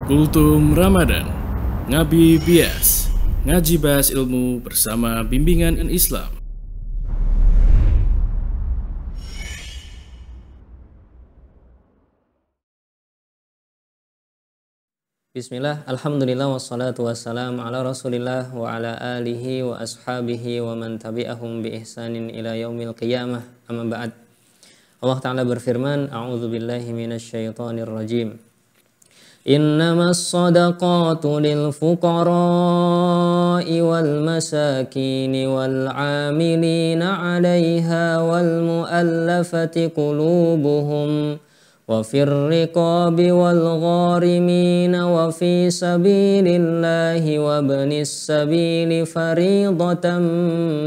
Kultum Ramadan, Ngabi Bias, ngaji bahas ilmu bersama bimbingan Islam. Bismillah, alhamdulillah, wassalatu wassalamu ala rasulillah wa ala alihi wa ashabihi wa man tabi'ahum bi ihsanin ila yaumil qiyamah, amma ba'd. Allah Ta'ala berfirman, a'udzu billahi minasyaitonir rajim. Innamas sadaqatu lil fuqara'i wal masakini wal 'amilina 'alaiha wal mu'allafati qulubuhum wa fir riqabi wal gharimina wa fi sabilillahi wa ibnis sabili fariidatan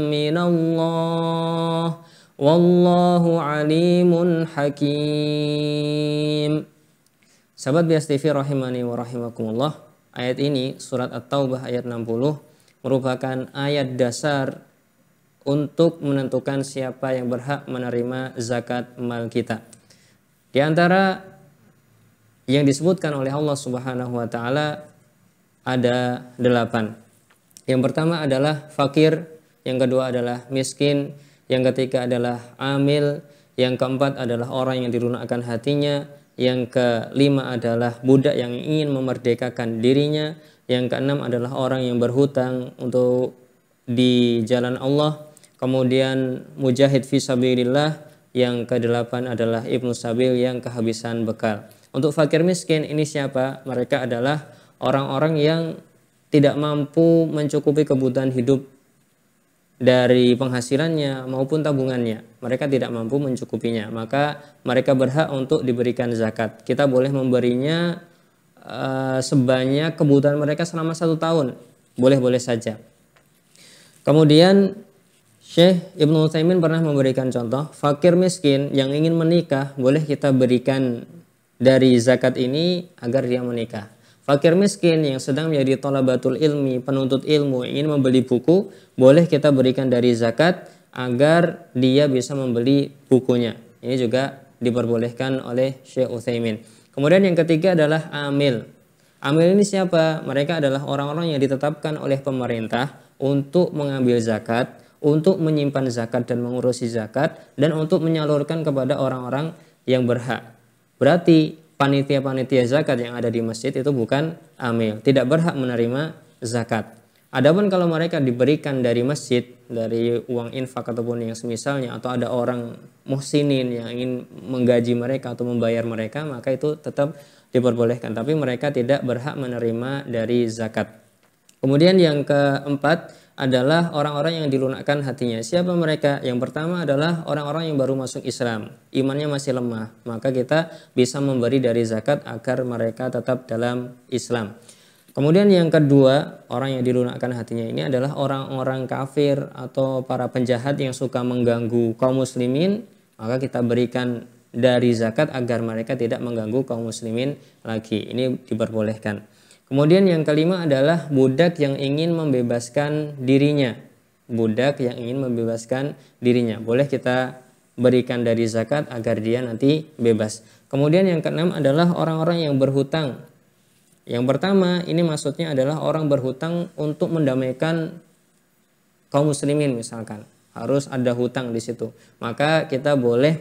minallah wallahu alimun hakim. Sahabat Bias TV rahimani wa rahimakumullah, ayat ini surat At-Taubah ayat 60 merupakan ayat dasar untuk menentukan siapa yang berhak menerima zakat mal kita. Di antara yang disebutkan oleh Allah Subhanahu wa taala ada 8. Yang pertama adalah fakir, yang kedua adalah miskin, yang ketiga adalah amil, yang keempat adalah orang yang dilunakkan hatinya, yang kelima adalah budak yang ingin memerdekakan dirinya, yang keenam adalah orang yang berhutang untuk di jalan Allah, kemudian mujahid fisabilillah, yang kedelapan adalah ibnu sabil yang kehabisan bekal. Untuk fakir miskin ini siapa? Mereka adalah orang-orang yang tidak mampu mencukupi kebutuhan hidup dari penghasilannya maupun tabungannya. Mereka tidak mampu mencukupinya, maka mereka berhak untuk diberikan zakat. Kita boleh memberinya sebanyak kebutuhan mereka selama 1 tahun, boleh-boleh saja. Kemudian Syekh Ibnu Utsaimin pernah memberikan contoh, fakir miskin yang ingin menikah boleh kita berikan dari zakat ini agar dia menikah. Fakir miskin yang sedang menjadi thalabatul ilmi, penuntut ilmu, ingin membeli buku, boleh kita berikan dari zakat agar dia bisa membeli bukunya. Ini juga diperbolehkan oleh Syekh Utsaimin. Kemudian yang ketiga adalah amil. Amil ini siapa? Mereka adalah orang-orang yang ditetapkan oleh pemerintah untuk mengambil zakat, untuk menyimpan zakat dan mengurusi zakat, dan untuk menyalurkan kepada orang-orang yang berhak. Berarti panitia-panitia zakat yang ada di masjid itu bukan amil, tidak berhak menerima zakat. Adapun kalau mereka diberikan dari masjid, dari uang infak ataupun yang semisalnya, atau ada orang muhsinin yang ingin menggaji mereka atau membayar mereka, maka itu tetap diperbolehkan, tapi mereka tidak berhak menerima dari zakat. Kemudian yang keempat adalah orang-orang yang dilunakkan hatinya. Siapa mereka? Yang pertama adalah orang-orang yang baru masuk Islam, imannya masih lemah, maka kita bisa memberi dari zakat agar mereka tetap dalam Islam. Kemudian yang kedua, orang yang dilunakkan hatinya ini adalah orang-orang kafir atau para penjahat yang suka mengganggu kaum muslimin, maka kita berikan dari zakat agar mereka tidak mengganggu kaum muslimin lagi. Ini diperbolehkan. Kemudian yang kelima adalah budak yang ingin membebaskan dirinya. Budak yang ingin membebaskan dirinya. Boleh kita berikan dari zakat agar dia nanti bebas. Kemudian yang keenam adalah orang-orang yang berhutang. Yang pertama ini maksudnya adalah orang berhutang untuk mendamaikan kaum muslimin misalkan. Harus ada hutang di situ. Maka kita boleh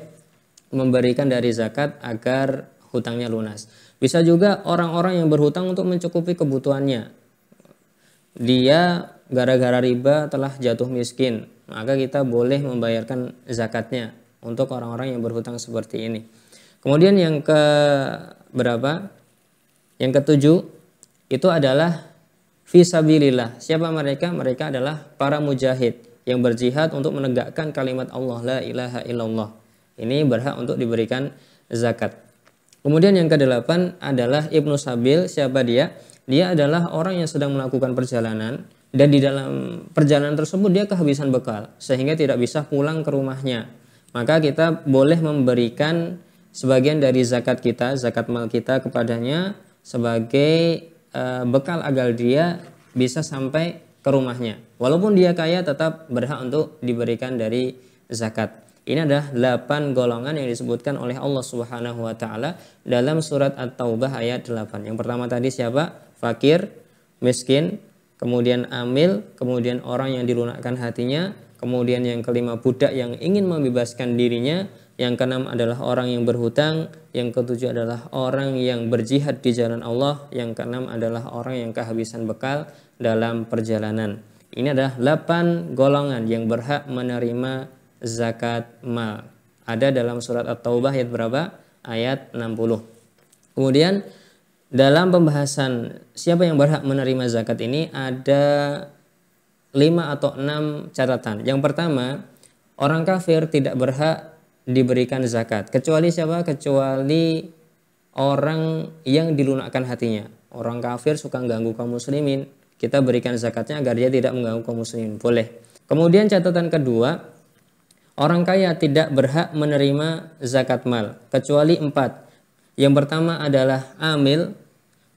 memberikan dari zakat agar hutangnya lunas. Bisa juga orang-orang yang berhutang untuk mencukupi kebutuhannya. Dia gara-gara riba telah jatuh miskin, maka kita boleh membayarkan zakatnya untuk orang-orang yang berhutang seperti ini. Kemudian yang ke berapa? Yang ketujuh itu adalah fisabilillah. Siapa mereka? Mereka adalah para mujahid yang berjihad untuk menegakkan kalimat Allah la ilaha illallah. Ini berhak untuk diberikan zakat. Kemudian yang ke-8 adalah ibnu sabil. Siapa dia? Dia adalah orang yang sedang melakukan perjalanan dan di dalam perjalanan tersebut dia kehabisan bekal sehingga tidak bisa pulang ke rumahnya. Maka kita boleh memberikan sebagian dari zakat kita, zakat mal kita kepadanya sebagai bekal agar dia bisa sampai ke rumahnya. Walaupun dia kaya tetap berhak untuk diberikan dari zakat. Ini adalah 8 golongan yang disebutkan oleh Allah Subhanahu wa taala dalam surat At-Taubah ayat 8. Yang pertama tadi siapa? Fakir, miskin, kemudian amil, kemudian orang yang dilunakkan hatinya, kemudian yang kelima budak yang ingin membebaskan dirinya, yang keenam adalah orang yang berhutang, yang ketujuh adalah orang yang berjihad di jalan Allah, yang keenam adalah orang yang kehabisan bekal dalam perjalanan. Ini adalah 8 golongan yang berhak menerima zakat mal. Ada dalam surat At-Taubah ayat berapa? Ayat 60. Kemudian dalam pembahasan siapa yang berhak menerima zakat ini ada 5 atau 6 catatan. Yang pertama, orang kafir tidak berhak diberikan zakat. Kecuali siapa? Kecuali orang yang dilunakkan hatinya. Orang kafir suka ganggu kaum muslimin, kita berikan zakatnya agar dia tidak mengganggu kaum muslimin. Boleh. Kemudian catatan kedua, orang kaya tidak berhak menerima zakat mal kecuali 4. Yang pertama adalah amil,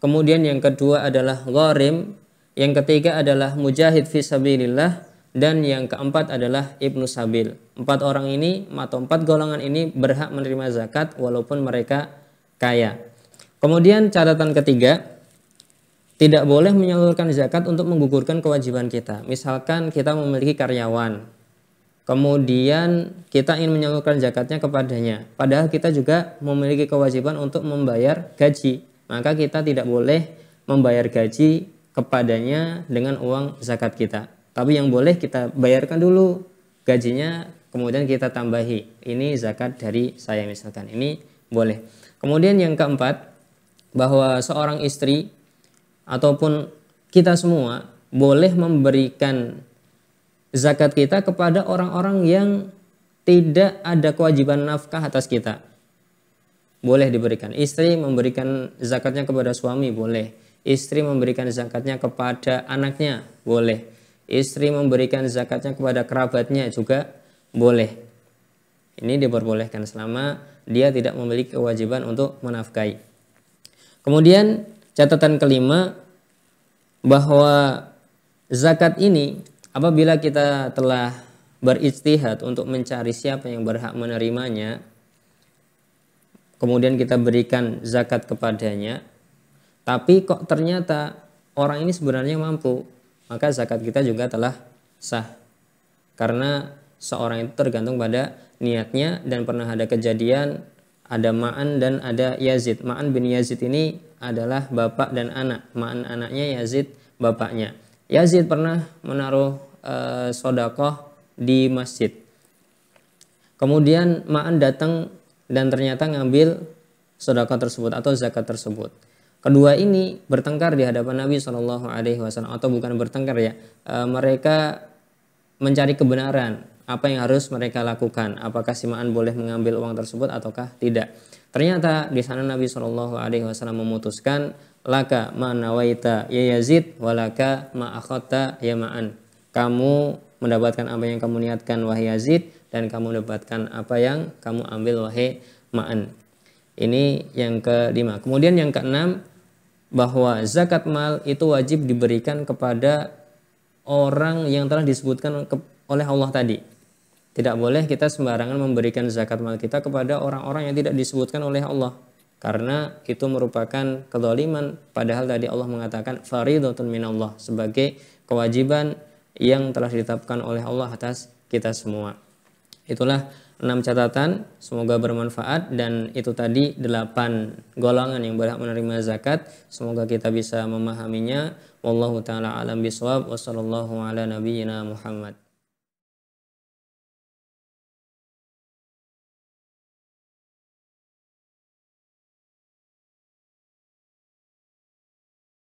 kemudian yang kedua adalah gharim, yang ketiga adalah mujahid fisabilillah, dan yang keempat adalah ibnu sabil. 4 orang ini atau 4 golongan ini berhak menerima zakat walaupun mereka kaya. Kemudian catatan ketiga, tidak boleh menyalurkan zakat untuk menggugurkan kewajiban kita. Misalkan kita memiliki karyawan, kemudian kita ingin menyalurkan zakatnya kepadanya, padahal kita juga memiliki kewajiban untuk membayar gaji, maka kita tidak boleh membayar gaji kepadanya dengan uang zakat kita. Tapi yang boleh kita bayarkan dulu gajinya, kemudian kita tambahi, ini zakat dari saya misalkan, ini boleh. Kemudian yang keempat, bahwa seorang istri ataupun kita semua boleh memberikan zakat kita kepada orang-orang yang tidak ada kewajiban nafkah atas kita. Boleh diberikan. Istri memberikan zakatnya kepada suami, boleh. Istri memberikan zakatnya kepada anaknya, boleh. Istri memberikan zakatnya kepada kerabatnya juga boleh. Ini diperbolehkan selama dia tidak memiliki kewajiban untuk menafkahi. Kemudian catatan kelima, bahwa zakat ini apabila kita telah berijtihad untuk mencari siapa yang berhak menerimanya, kemudian kita berikan zakat kepadanya, tapi kok ternyata orang ini sebenarnya mampu, maka zakat kita juga telah sah. Karena seorang itu tergantung pada niatnya, dan pernah ada kejadian, ada Ma'an dan ada Yazid. Ma'an bin Yazid ini adalah bapak dan anak. Ma'an anaknya, Yazid bapaknya. Yazid pernah menaruh sodakoh di masjid. Kemudian Ma'an datang dan ternyata ngambil sodakoh tersebut atau zakat tersebut. Kedua ini bertengkar di hadapan Nabi SAW, atau bukan bertengkar ya, mereka mencari kebenaran apa yang harus mereka lakukan. Apakah si Ma'an boleh mengambil uang tersebut ataukah tidak? Ternyata di sana Nabi SAW memutuskan, laka ma nawaita ya Yazid, walaka ma akhadta ya Ma'an. Kamu mendapatkan apa yang kamu niatkan wahai Yazid, dan kamu mendapatkan apa yang kamu ambil wahai Ma'an. Ini yang kelima. Kemudian yang keenam, bahwa zakat mal itu wajib diberikan kepada orang yang telah disebutkan oleh Allah tadi. Tidak boleh kita sembarangan memberikan zakat mal kita kepada orang-orang yang tidak disebutkan oleh Allah, karena itu merupakan kezaliman. Padahal tadi Allah mengatakan faridhatun minallah, sebagai kewajiban yang telah ditetapkan oleh Allah atas kita semua. Itulah 6 catatan, semoga bermanfaat, dan itu tadi 8 golongan yang berhak menerima zakat. Semoga kita bisa memahaminya. Wallahu taala alam bisawab, wa sallallahu ala nabiyyina Muhammad.